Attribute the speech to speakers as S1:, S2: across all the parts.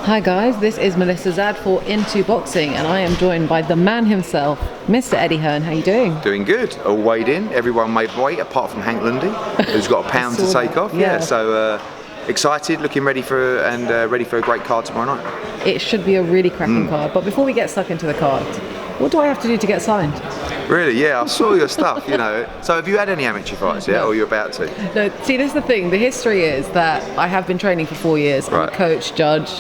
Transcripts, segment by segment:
S1: Hi guys, this is Melissa Zad for Into Boxing, and I am joined by the man himself, Mr. Eddie Hearn. How are you doing?
S2: Doing good. All weighed in. Everyone made weight apart from Hank Lundy, who's got a pound to take off.
S1: Yeah.
S2: So excited, looking ready for a great card tomorrow night.
S1: It should be a really cracking card. But before we get stuck into the card, what do I have to do to get signed?
S2: Really? Yeah, I saw your stuff. So have you had any amateur fights yet, or you're about to?
S1: No. See, this is the thing. The history is that I have been training for 4 years. I'm a coach, judge.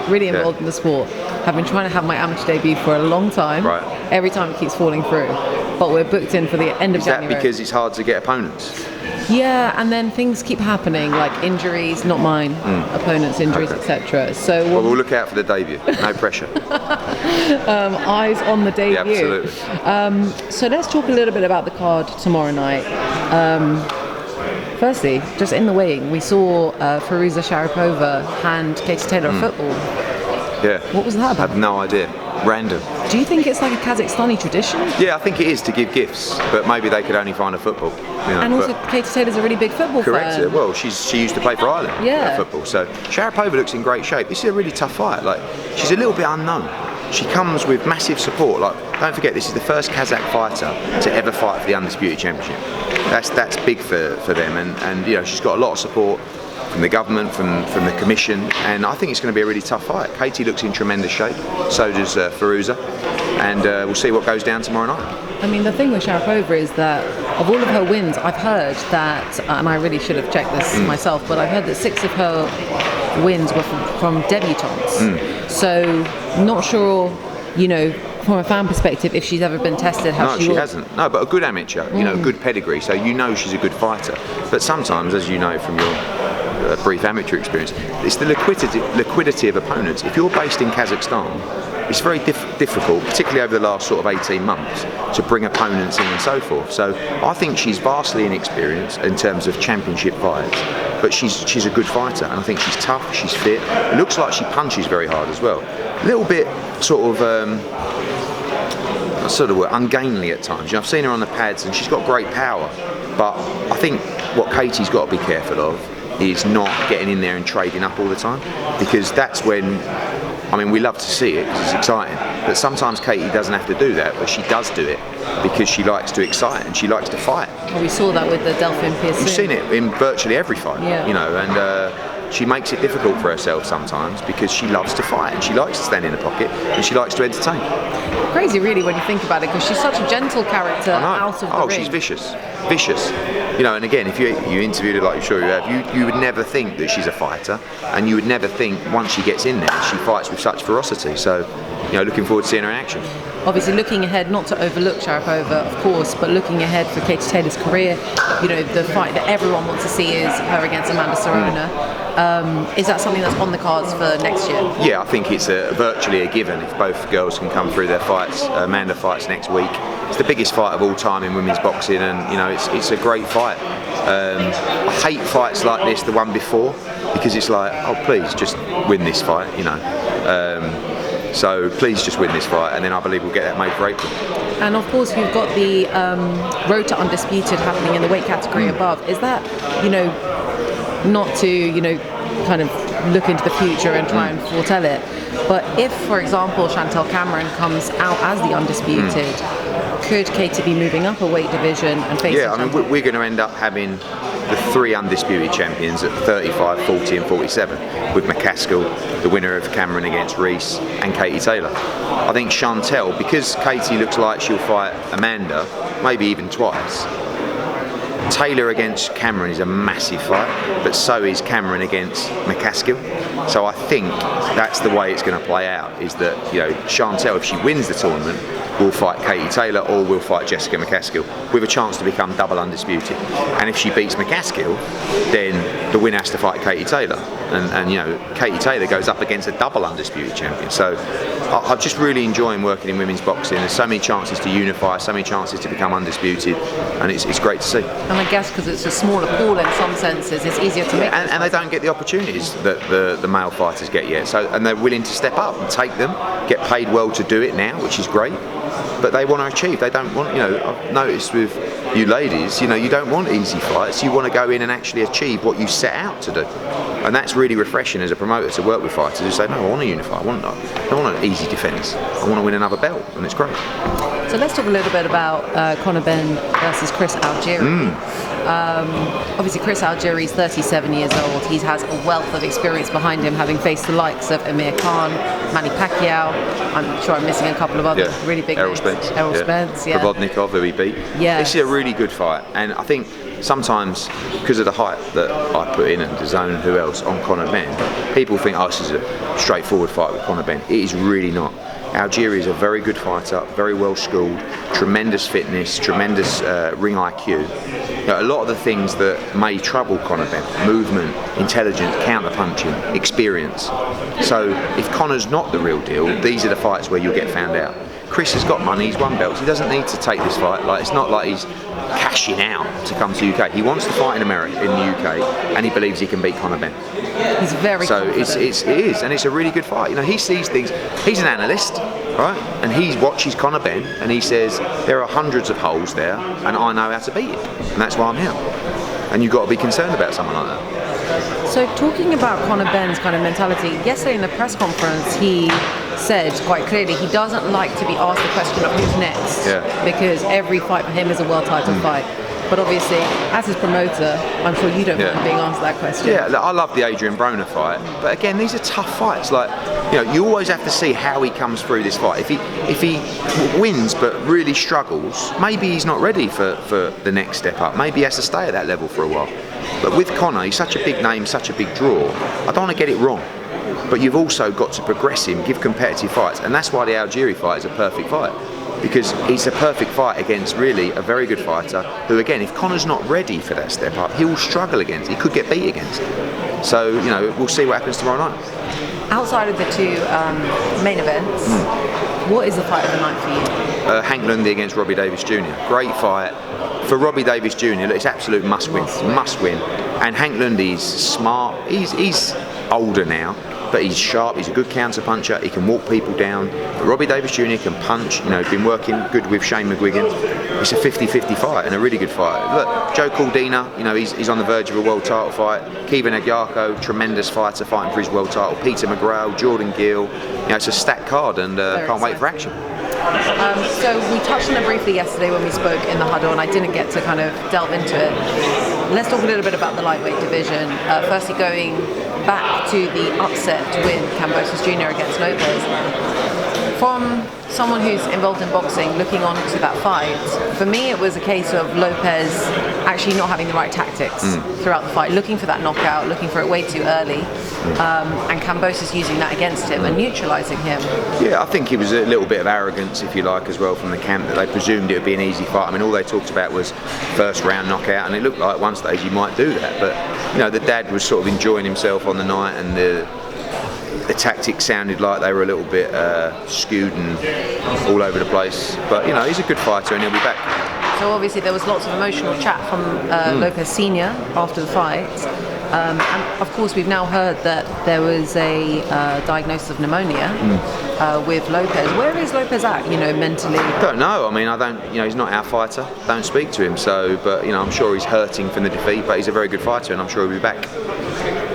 S1: Really involved in the sport. Have been trying to have my amateur debut for a long time.
S2: Right.
S1: Every time it keeps falling through. But we're booked in for the end of January.
S2: Is that because it's hard to get opponents?
S1: Yeah, and then things keep happening, like injuries, not mine, opponents' injuries, etc. So
S2: well, we'll look out for the debut. No pressure.
S1: Eyes on the debut.
S2: Yeah, absolutely.
S1: So let's talk a little bit about the card tomorrow night. Firstly, just in the weighing, we saw Firuza Sharipova hand Katie Taylor a football.
S2: Yeah.
S1: What was that about?
S2: I have no idea. Random.
S1: Do you think it's like a Kazakhstani tradition?
S2: Yeah, I think it is to give gifts, but maybe they could only find a football.
S1: And also, Katie Taylor's a really big football
S2: correct.
S1: fan.
S2: Well, she used to play for Ireland.
S1: Yeah.
S2: Football. So Sharipova looks in great shape. This is a really tough fight. Like, she's a little bit unknown. She comes with massive support. Like, don't forget, this is the first Kazakh fighter to ever fight for the Undisputed Championship. That's big for them, and she's got a lot of support from the government, from the commission, and I think it's going to be a really tough fight. Katie looks in tremendous shape, so does Firuza, and we'll see what goes down tomorrow night.
S1: I mean, the thing with Sharipova is that of all of her wins, I've heard that, and I really should have checked this myself, but I've heard that 6 of her wins were from debutantes. So, not sure, from a fan perspective, if she's ever been tested, how she will.
S2: No, she hasn't. No, but a good amateur, good pedigree, so she's a good fighter. But sometimes, as you know from your brief amateur experience, it's the liquidity of opponents. If you're based in Kazakhstan, it's very difficult, particularly over the last sort of 18 months, to bring opponents in and so forth. So I think she's vastly inexperienced in terms of championship fights, but she's a good fighter, and I think she's tough, she's fit. It looks like she punches very hard as well. A little bit sort of ungainly at times. I've seen her on the pads and she's got great power, but I think what Katie's got to be careful of is not getting in there and trading up all the time, because that's when, we love to see it because it's exciting, but sometimes Katie doesn't have to do that, but she does do it because she likes to excite and she likes to fight.
S1: Well, we saw that with the Delphine Pearson.
S2: You've seen it in virtually every fight,
S1: yeah.
S2: And she makes it difficult for herself sometimes because she loves to fight and she likes to stand in the pocket and she likes to entertain.
S1: Crazy, really, when you think about it, because she's such a gentle character out of the ring.
S2: She's vicious. And again, if you interviewed her like I'm sure you have, you would never think that she's a fighter, and you would never think once she gets in there she fights with such ferocity. So, looking forward to seeing her in action.
S1: Obviously, looking ahead, not to overlook Sharipova, of course, but looking ahead for Katie Taylor's career, the fight that everyone wants to see is her against Amanda Serrano. Is that something that's on the cards for next year?
S2: Yeah, I think it's virtually a given if both girls can come through their fights. Amanda fights next week. It's the biggest fight of all time in women's boxing, and it's a great fight. I hate fights like this, the one before, because it's like, oh please just win this fight, so please just win this fight, and then I believe we'll get that made for April.
S1: And of course you've got the Road to Undisputed happening in the weight category above. Is that, not to, kind of look into the future and try and foretell it, but if, for example, Chantel Cameron comes out as the Undisputed, could Katie be moving up a weight division and facing?
S2: Yeah, we're going to end up having the 3 Undisputed champions at 35, 40 and 47, with McCaskill, the winner of Cameron against Reese, and Katie Taylor. I think Chantel, because Katie looks like she'll fight Amanda, maybe even twice, Taylor against Cameron is a massive fight, but so is Cameron against McCaskill. So I think that's the way it's going to play out, is that Chantel, if she wins the tournament, will fight Katie Taylor or will fight Jessica McCaskill with a chance to become double undisputed. And if she beats McCaskill, then the winner has to fight Katie Taylor. And Katie Taylor goes up against a double undisputed champion. So I'm just really enjoying working in women's boxing. There's so many chances to unify, so many chances to become undisputed, and it's great to see.
S1: And I guess because it's a smaller pool in some senses, it's easier to make.
S2: And they don't get the opportunities that the male fighters get yet. So, and they're willing to step up and take them, get paid well to do it now, which is great. but they want to achieve. They don't want, I've noticed with you ladies, you don't want easy fights. You want to go in and actually achieve what you set out to do. And that's really refreshing as a promoter to work with fighters who say, no, I want to unify. I don't want an easy defence. I want to win another belt, and it's great.
S1: So let's talk a little bit about Conor Benn versus Chris Algieri. Obviously, Chris Algieri is 37 years old. He has a wealth of experience behind him, having faced the likes of Amir Khan, Manny Pacquiao. I'm sure I'm missing a couple of other really big names. Errol Spence,
S2: Provodnikov, who he beat.
S1: Yeah.
S2: This is a really good fight, and I think sometimes because of the hype that I put in and DAZN and who else on Conor Benn, people think, this is a straightforward fight with Conor Benn. It is really not. Algieri is a very good fighter, very well schooled, tremendous fitness, tremendous ring IQ. A lot of the things that may trouble Conor Benn, movement, intelligence, counter-punching, experience. So if Conor's not the real deal, these are the fights where you'll get found out. Chris has got money, he's won belts, he doesn't need to take this fight. It's not like he's cashing out to come to the UK. He wants to fight in America, in the UK, and he believes he can beat Conor Benn.
S1: He's very confident.
S2: So it is, and it's a really good fight. He sees things, he's an analyst, right? And he watches Conor Benn and he says, there are hundreds of holes there, and I know how to beat it. And that's why I'm here. And you've got to be concerned about someone like that.
S1: So talking about Conor Benn's kind of mentality, yesterday in the press conference he said quite clearly he doesn't like to be asked the question of who's next, because every fight for him is a world title fight. But obviously, as his promoter, I'm sure you don't mind being asked that question.
S2: Yeah, I love the Adrian Broner fight, but again, these are tough fights. You always have to see how he comes through this fight. If he wins but really struggles, maybe he's not ready for the next step up. Maybe he has to stay at that level for a while. But with Conor, he's such a big name, such a big draw. I don't want to get it wrong. But you've also got to progress him, give competitive fights, and that's why the Algieri fight is a perfect fight. Because it's a perfect fight against really a very good fighter who, again, if Conor's not ready for that step up, he will struggle against. He could get beat against. So, we'll see what happens tomorrow night.
S1: Outside of the two main events, what is the fight of the night for you?
S2: Hank Lundy against Robbie Davis Jr. Great fight. For Robbie Davis Jr., it's absolute must-win. Must-win. And Hank Lundy's smart. He's older now, but he's sharp, he's a good counter-puncher, he can walk people down. But Robbie Davis Jr. can punch, been working good with Shane McGuigan. It's a 50-50 fight and a really good fight. Look, Joe Caldina, he's on the verge of a world title fight. Kevin Agyarko, tremendous fighter fighting for his world title. Peter McGrail, Jordan Gill. It's a stacked card and can't wait for action.
S1: So we touched on it briefly yesterday when we spoke in the huddle, and I didn't get to kind of delve into it. Let's talk a little bit about the lightweight division. Firstly, going back to the upset win, Kambosos Jr. against Lopez. From someone who's involved in boxing, looking on to that fight, for me it was a case of Lopez actually not having the right tactics throughout the fight, looking for that knockout, looking for it way too early, and Kambosos using that against him and neutralising him. Yeah,
S2: I think it was a little bit of arrogance, if you like, as well from the camp, that they presumed it would be an easy fight. I mean, all they talked about was first round knockout, and it looked like at one stage he might do that, but the dad was sort of enjoying himself on the night, and the tactics sounded like they were a little bit skewed and all over the place. But he's a good fighter and he'll be back.
S1: So obviously there was lots of emotional chat from Lopez Sr. after the fight. And of course we've now heard that there was a diagnosis of pneumonia with Lopez. Where is Lopez at, mentally?
S2: I don't know. I mean, I don't. He's not our fighter. Don't speak to him. So, but I'm sure he's hurting from the defeat. But he's a very good fighter, and I'm sure he'll be back.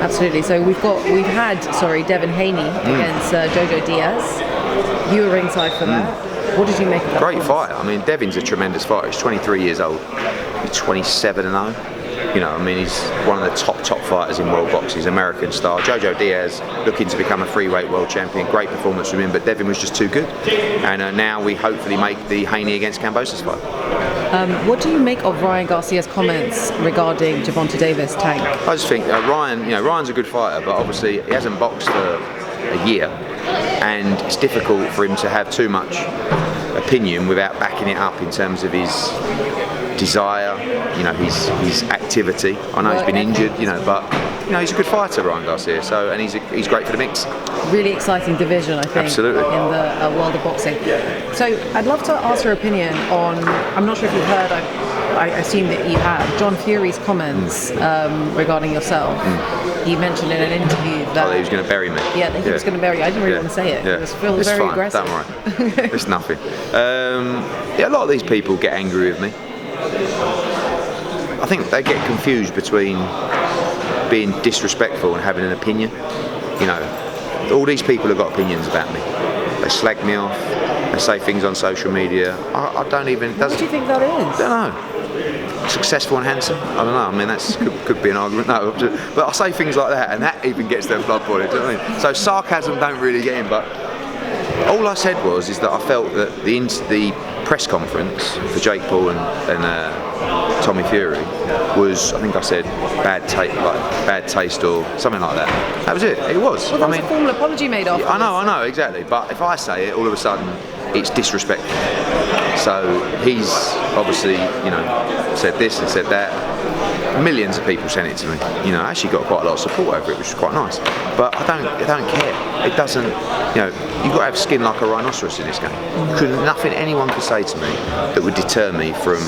S1: Absolutely. So we've had Devin Haney against Jojo Diaz. You were ringside for that. What did you make of that?
S2: Great fight. I mean, Devin's a tremendous fighter. He's 23 years old. He's 27-0. He's one of the top fighters in world boxing. He's American star. Jojo Diaz looking to become a freeweight world champion. Great performance from him, but Devin was just too good. And now we hopefully make the Haney against Kambosos fight.
S1: What do you make of Ryan Garcia's comments regarding Gervonta Davis' tank?
S2: I just think Ryan's a good fighter, but obviously he hasn't boxed for a year, and it's difficult for him to have too much opinion without backing it up in terms of his desire, his activity. I know he's been injured, but he's a good fighter, Ryan Garcia. So, and he's great for the mix.
S1: Really exciting division, I think.
S2: Absolutely.
S1: In the world of boxing. So, I'd love to ask your opinion on. I'm not sure if you've heard. I assume that you have, John Fury's comments regarding yourself. He mentioned in an interview that
S2: he was going to bury me.
S1: Yeah, that he was going to bury you. I didn't really want to say it.
S2: Yeah.
S1: It was very
S2: fine.
S1: aggressive.
S2: Don't worry. It's nothing. A lot of these people get angry with me. I think they get confused between being disrespectful and having an opinion. You know, all these people have got opinions about me. They slag me off. They say things on social media. I don't even.
S1: What do you think that is?
S2: I don't know. Successful and handsome. I don't know. I mean, that's could be an argument. No, but I say things like that, and that even gets their blood boiling. Do you know what I mean? So sarcasm don't really get in. But all I said is that I felt that the press conference for Jake Paul and Tommy Fury was, I think I said, bad taste or something like that. That was it. It was.
S1: Well, there was a formal apology made after.
S2: I know, exactly. But if I say it, all of a sudden, it's disrespectful. So he's obviously, said this and said that. Millions of people sent it to me. I actually got quite a lot of support over it, which was quite nice. But I don't care. It doesn't. You've got to have skin like a rhinoceros in this game. Nothing anyone could say to me that would deter me from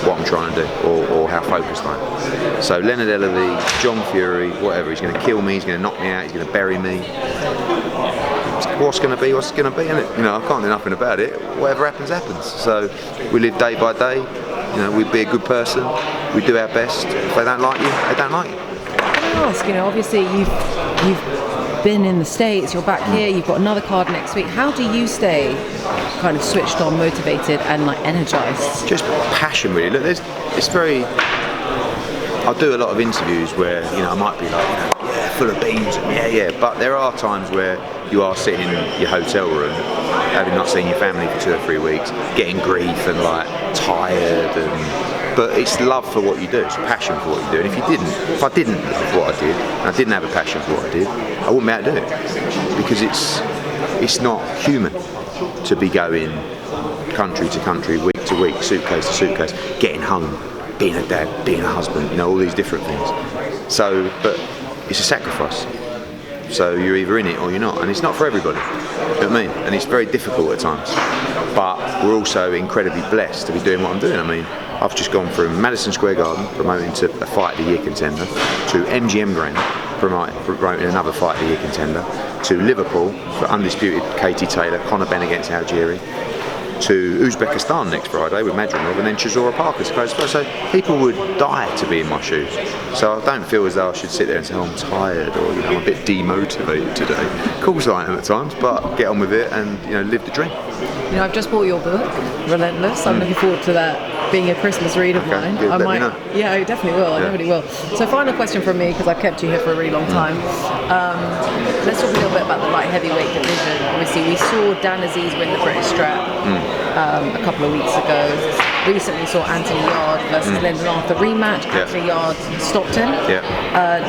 S2: what I'm trying to do or how focused I am. So Leonard Ellerbe, John Fury, whatever, he's going to kill me, he's going to knock me out, he's going to bury me. What's going to be, what's going to be, and I can't do nothing about it. Whatever happens, happens. So we live day by day. We be a good person. We do our best. If they don't like you, they don't like you.
S1: Can I ask? Obviously you've been in the States. You're back here. You've got another card next week. How do you stay kind of switched on, motivated, and energized?
S2: Just passion, really. Look, it's very. I do a lot of interviews where I might be like, full of beans, and but there are times where you are sitting in your hotel room, having not seen your family for 2 or 3 weeks, getting grief and tired, but it's love for what you do, it's passion for what you do. And if I didn't love what I did, and I didn't have a passion for what I did, I wouldn't be able to do it, because it's not human to be going country to country, week to week, suitcase to suitcase, getting home, being a dad, being a husband, all these different things. So, but it's a sacrifice. So you're either in it or you're not, and it's not for everybody. You know what I mean? And it's very difficult at times. But we're also incredibly blessed to be doing what I'm doing. I mean, I've just gone from Madison Square Garden promoting to a Fight of the Year contender, to MGM Grand promoting another Fight of the Year contender, to Liverpool for undisputed Katie Taylor, Conor Benn against Algieri, to Uzbekistan next Friday with Madrimov, and then Chisora Parker to close. So people would die to be in my shoes. So I don't feel as though I should sit there and say, I'm tired, or I'm a bit demotivated today. Of course I am at times, but get on with it and live the dream.
S1: I've just bought your book, Relentless. I'm looking forward to that being a Christmas read of mine.
S2: Good, let me know.
S1: Yeah, I definitely will. I definitely will. So final question from me, because I've kept you here for a really long time. Let's talk a little bit about the light heavyweight division. Obviously, we saw Dan Aziz win the British strap a couple of weeks ago. Recently saw Anthony Yard versus Lyndon Arthur rematch. Anthony Yard stopped him.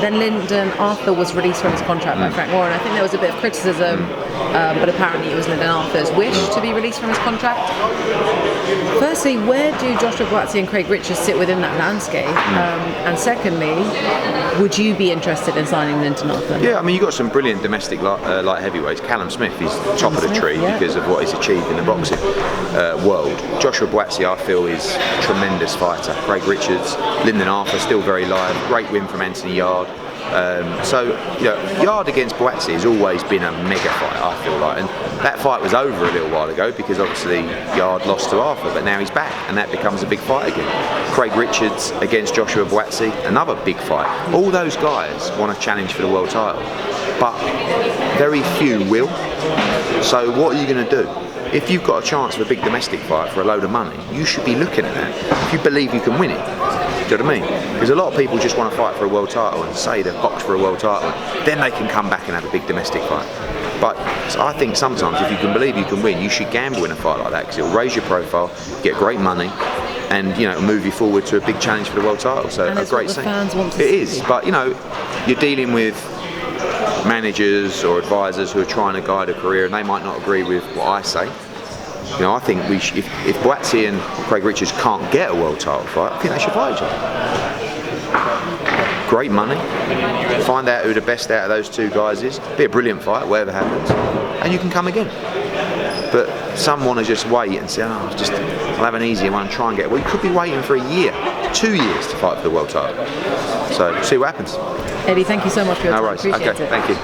S1: Then Lyndon Arthur was released from his contract by Frank Warren. I think there was a bit of criticism, but apparently it was Lyndon Arthur's wish to be released from his contract. Firstly, where do Joshua Buatsi and Craig Richards sit within that landscape? And secondly, would you be interested in signing Lyndon Arthur?
S2: Yeah, I mean, you've got some brilliant domestic light heavyweights. Callum Smith is top of the tree because of what he's achieved in the boxing world. Joshua Buatsi, I feel, is a tremendous fighter. Craig Richards, Lyndon Arthur, still very live. Great win from Anthony Yard. Yard against Buatsi has always been a mega fight, I feel like, and that fight was over a little while ago because obviously Yard lost to Arthur, but now he's back and that becomes a big fight again. Craig Richards against Joshua Buatsi, another big fight. All those guys want to challenge for the world title, but very few will. So what are you going to do? If you've got a chance for a big domestic fight for a load of money, you should be looking at that. If you believe you can win it. Do you know what I mean? Because a lot of people just want to fight for a world title and say they've boxed for a world title, then they can come back and have a big domestic fight. But I think sometimes if you can believe you can win, you should gamble in a fight like that because it'll raise your profile, get great money, and move you forward to a big challenge for the world title. So
S1: and
S2: a great
S1: what the
S2: scene.
S1: fans want to
S2: It
S1: see.
S2: is, but you're dealing with managers or advisors who are trying to guide a career, and they might not agree with what I say. I think if Buatsi and Craig Richards can't get a world title fight, I think they should fight each other. Great money, find out who the best out of those two guys is, be a brilliant fight, whatever happens, and you can come again. But some want to just wait and say, I'll have an easier one and try and get it. Well, you could be waiting for a year, 2 years to fight for the world title. So see what happens.
S1: Eddie, thank you so much for your time.
S2: No worries.
S1: Appreciate
S2: Okay,
S1: it.
S2: thank you.